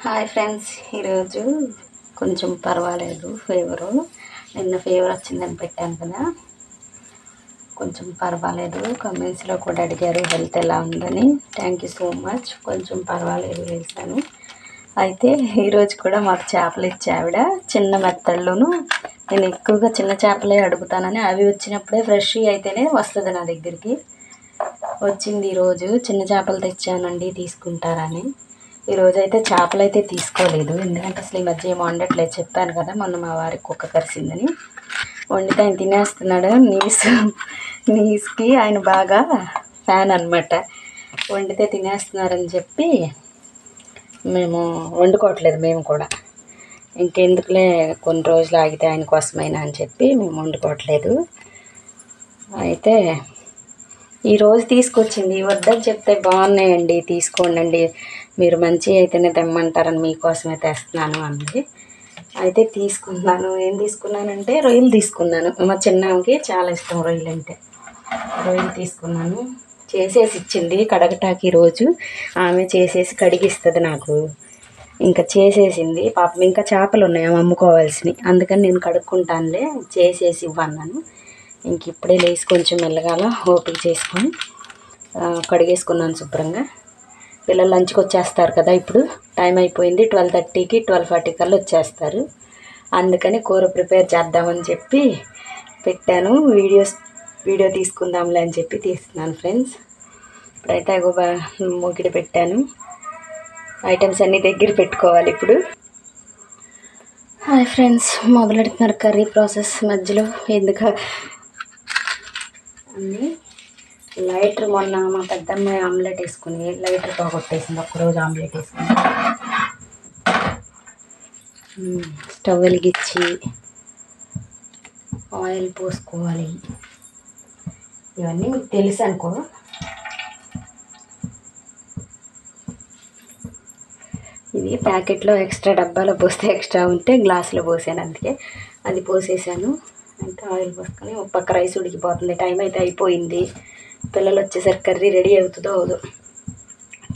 Hi friends, ఈరోజు కొంచెం పర్వాలేదు ఫీవరు. నిన్న ఫీవర్ వచ్చిందని పెట్టాను కదా, కొంచెం పర్వాలేదు. కమెంట్స్లో కూడా అడిగారు హెల్త్ ఎలా ఉందని. Thank you so much. కొంచెం పర్వాలేదు వేసాను. అయితే ఈరోజు కూడా మాకు చేపలు ఇచ్చే ఆవిడ చిన్న మెత్తళ్ళును, నేను ఎక్కువగా చిన్న చేపలే అడుగుతానని, అవి వచ్చినప్పుడే ఫ్రెష్ అయితేనే వస్తుంది నా దగ్గరికి. వచ్చింది ఈరోజు చిన్న చేపలు తెచ్చానండి, తీసుకుంటారని. ఈరోజు అయితే చేపలు అయితే తీసుకోలేదు, ఎందుకంటే అసలు ఈ మధ్య ఏమో వండట్లేదు. చెప్పాను కదా మొన్న మా వారికి కుక్క కరిసిందని. వండితే ఆయన తినేస్తున్నాడు. నీస్కి ఆయన బాగా ఫ్యాన్ అనమాట. వండితే తినేస్తున్నారని చెప్పి మేము వండుకోవట్లేదు. మేము కూడా ఇంకెందుకులే కొన్ని రోజులు ఆగితే ఆయన కోసమైనా అని చెప్పి మేము వండుకోవట్లేదు. అయితే ఈరోజు తీసుకొచ్చింది. వద్దని చెప్తే బాగున్నాయండి, తీసుకోండి, మీరు మంచి అయితేనే తెమ్మంటారని మీకోసమే తెస్తున్నాను అంది. అయితే తీసుకున్నాను. ఏం తీసుకున్నానంటే రొయ్యలు తీసుకున్నాను. మా చిన్నకి చాలా ఇష్టం రొయ్యలు అంటే. రొయ్యలు తీసుకున్నాను. చేసేసి ఇచ్చింది కడగటానికి. రోజు ఆమె చేసేసి కడిగిస్తుంది నాకు. ఇంకా చేసేసింది పాపం. ఇంకా చేపలు ఉన్నాయి అమ్ముకోవాల్సినవి, అందుకని నేను కడుక్కుంటానులే చేసేసి ఇవ్వన్నాను. ఇంక ఇప్పుడే లేచి కొంచెం మెల్లగాల ఓపిక చేసుకొని కడిగేసుకున్నాను శుభ్రంగా. పిల్లలు లంచ్కి వచ్చేస్తారు కదా, ఇప్పుడు టైం అయిపోయింది. 12:30కి 12:40 కల్లా వచ్చేస్తారు. అందుకని కూర ప్రిపేర్ చేద్దామని చెప్పి పెట్టాను. వీడియో తీసుకుందాంలే అని చెప్పి తీస్తున్నాను ఫ్రెండ్స్. ఇప్పుడైతే మూకిడి పెట్టాను. ఐటమ్స్ అన్నీ దగ్గర పెట్టుకోవాలి ఇప్పుడు. హాయ్ ఫ్రెండ్స్, మొదలెడుతున్నారు కర్రీ ప్రాసెస్. మధ్యలో ఎందుకు అన్నీ లైటర్, మొన్న మా పెద్దమ్మాయి ఆమ్లెట్ వేసుకుని లైటర్ పోగొట్టేసింది. ఒక్కరోజు ఆమ్లెట్ వేసుకుని స్టవ్ వెలిగించి ఆయిల్ పోసుకోవాలి. ఇవన్నీ మీకు తెలుసు అనుకో. ఇది ప్యాకెట్లో ఎక్స్ట్రా డబ్బాలో పోస్తే ఎక్స్ట్రా ఉంటే గ్లాసులో పోసాను, అందుకే అది పోసేసాను. అయితే ఆయిల్ పోసుకొని ఒక పక్క రైస్ ఉడికిపోతుంది. టైం అయితే అయిపోయింది. పిల్లలు వచ్చేసరికి కర్రీ రెడీ అవుతుందో అవదు.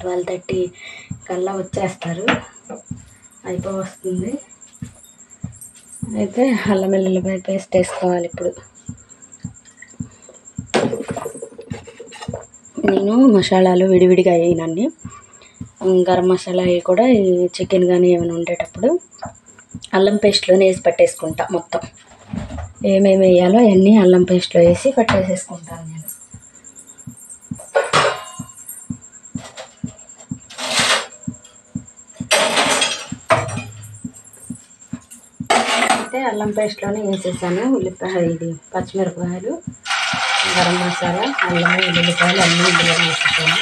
12:30 కల్లా వచ్చేస్తారు, అయిపోవస్తుంది. అయితే అల్లం వెల్లుల్లిపాయ పేస్ట్ వేసుకోవాలి ఇప్పుడు. నేను మసాలాలు విడివిడిగా వేయనండి. గరం మసాలా అవి కూడా ఈ చికెన్ కానీ ఏమైనా ఉండేటప్పుడు అల్లం పేస్ట్లోనే వేసి పట్టేసుకుంటా. మొత్తం ఏమేమి వేయాలో అవన్నీ అల్లం పేస్ట్లో వేసి పట్టేసేసుకుంటాను నేను. అయితే అల్లం పేస్ట్లోనే వేసేసాను. ఇది పచ్చిమిరపకాయలు, గరం మసాలా, అల్లం వెల్లుల్లిపాయలు అన్నీ ఇందులో వేసేసాను.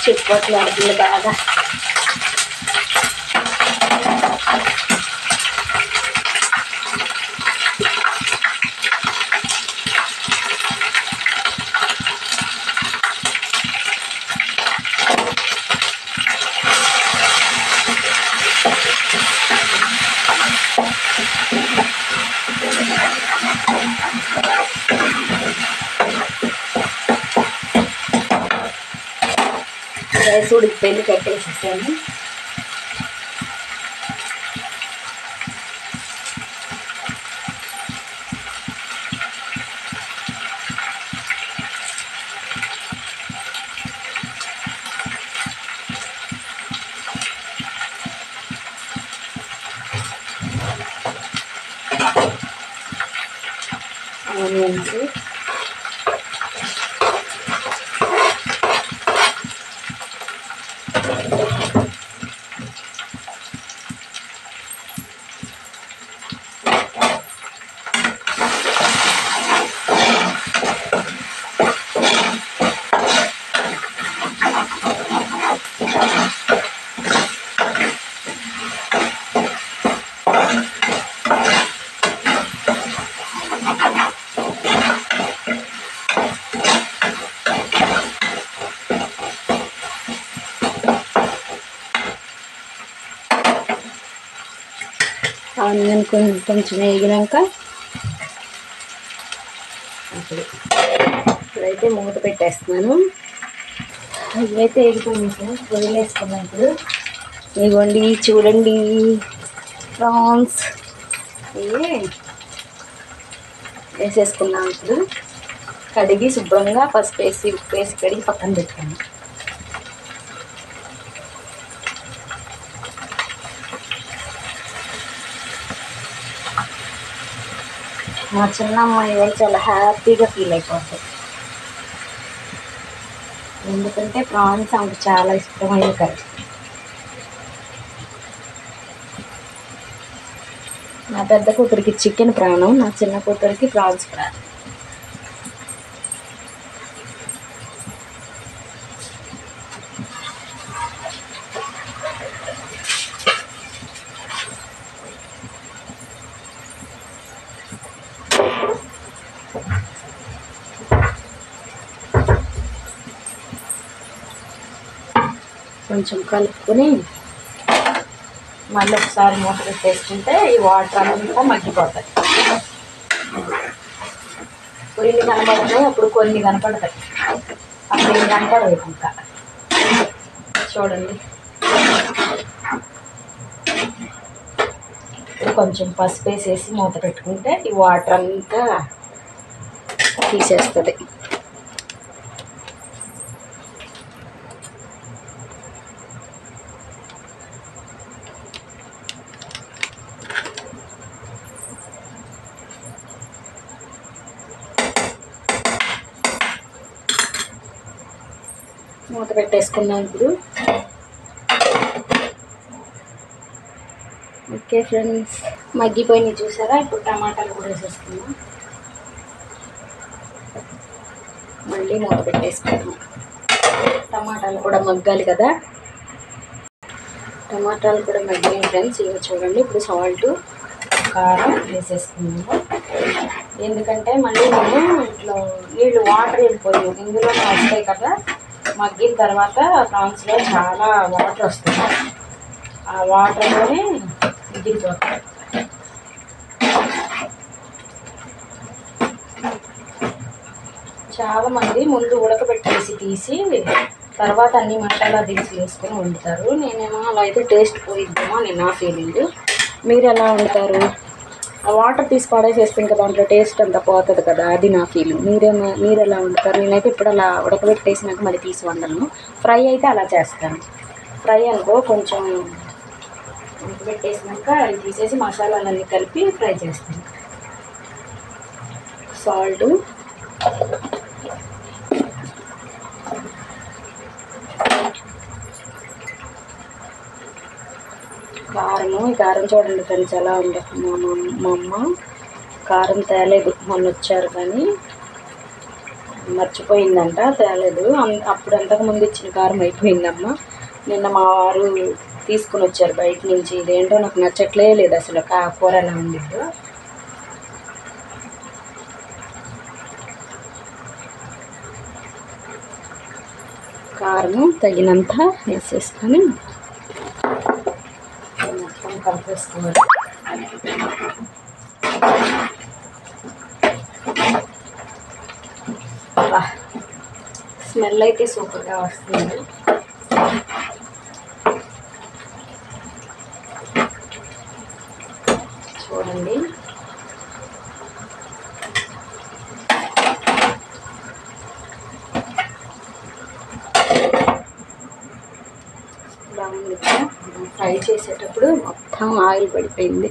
చిక్కుపట్లు అడుగులు బాగా రైస్ ఉడికిపోయింది, కట్టేసేసాను. ఆనియన్స్, ఆనియన్ కొంచెం వేగినాక ఇప్పుడైతే మూత పెట్టేస్తున్నాను. ఇవైతే వేగిపోయింది సార్. పొయ్యిలు వేసుకున్నాను ఇప్పుడు. ఇదిగోండి చూడండి ప్రాన్స్ ఇవి వేసేసుకున్నాను. ఇప్పుడు కడిగి శుభ్రంగా పసుపు వేసి ఉప్పు వేసి కడిగి పక్కన పెట్టాను. మా చిన్న అమ్మాయి వాళ్ళు చాలా హ్యాపీగా ఫీల్ అయిపోతాయి. ఎందుకంటే ప్రాన్స్ ఆమెకు చాలా ఇష్టమైన కర్రీ. నా పెద్ద కూతురికి చికెన్ ప్రాణం, నా చిన్న కూతురికి ప్రాన్స్ ప్రాణం. కొంచెం కలుపుకొని మళ్ళీ ఒకసారి మూత పెట్టేసుకుంటే ఈ వాటర్ అంతా మగ్గిపోతాయి. కొన్ని కనపడతాయి, అప్పుడు కొన్ని కనపడతాయి, అప్పుడు ఇవి కనపడవు. ఇంకా చూడండి. కొంచెం పసుపు వేసేసి మూత పెట్టుకుంటే ఈ వాటర్ అంతా తీసేస్తుంది. మూత పెట్టేసుకున్నాం ఇప్పుడు. ఓకే ఫ్రెండ్స్, మగ్గిపోయినాయి చూసారా. ఇప్పుడు టమాటాలు కూడా వేసేసుకున్నాం. మళ్ళీ మూత పెట్టేసుకున్నాం. టమాటాలు కూడా మగ్గాలి కదా. టమాటాలు కూడా మగ్గినాయి ఫ్రెండ్స్. ఇవి చూడండి. ఇప్పుడు సాల్ట్ కారం వేసేసుకున్నాము. ఎందుకంటే మళ్ళీ నేను ఇట్లా నీళ్ళు వాటర్ వెళ్ళిపోయాయి, ఇందులోనే వస్తాయి కదా. మగ్గిన తర్వాత ప్రాన్స్లో చాలా వాటర్ వస్తుంది, ఆ వాటర్లోనే మిగిలిపోతాయి. చాలామంది ముందు ఉడకబెట్టేసి తీసి తర్వాత అన్ని మసాలా దినుసులు వేసుకొని వండుతారు. నేనేమో అలా అయితే టేస్ట్ పోయిద్దామో అని నా ఫీలింగ్. మీరు ఎలా వండుతారు? ఆ వాటర్ తీసి పడేసేస్తే ఇంకా దాంట్లో టేస్ట్ అంతా పోతుంది కదా, అది నా ఫీలింగ్. మీరు ఎలా వండుతారు? నేనైతే ఇప్పుడు అలా ఉడకబెట్టేసినాక మళ్ళీ తీసి వండను. ఫ్రై అయితే అలా చేస్తాను. ఫ్రై అనుకో కొంచెం ఉడకబెట్టేసినాక అది తీసేసి మసాలాలన్నీ కలిపి ఫ్రై చేస్తాను. సాల్ట్, కారము. ఈ కారం చూడండి ఫ్రెండ్స్ ఎలా ఉంది. మా అమ్మ కారం తేలేదు, మొన్న వచ్చారు కానీ మర్చిపోయిందంట, తేలేదు. అప్పుడు అంతకుముందు ఇచ్చిన కారం అయిపోయిందమ్మ. నిన్న మా వారు తీసుకుని వచ్చారు బయట నుంచి. ఇదేంటో నాకు నచ్చట్లే లేదు అసలు, కూర ఎలా ఉండిద్దో. కారము తగినంత వేసేసుకొని మొత్తం కలిపేసుకోవాలి. స్మెల్ అయితే సూపర్గా వస్తుంది. చూడండి. ఫ్రై చేసేటప్పుడు మొత్తం ఆయిల్ పడిపోయింది.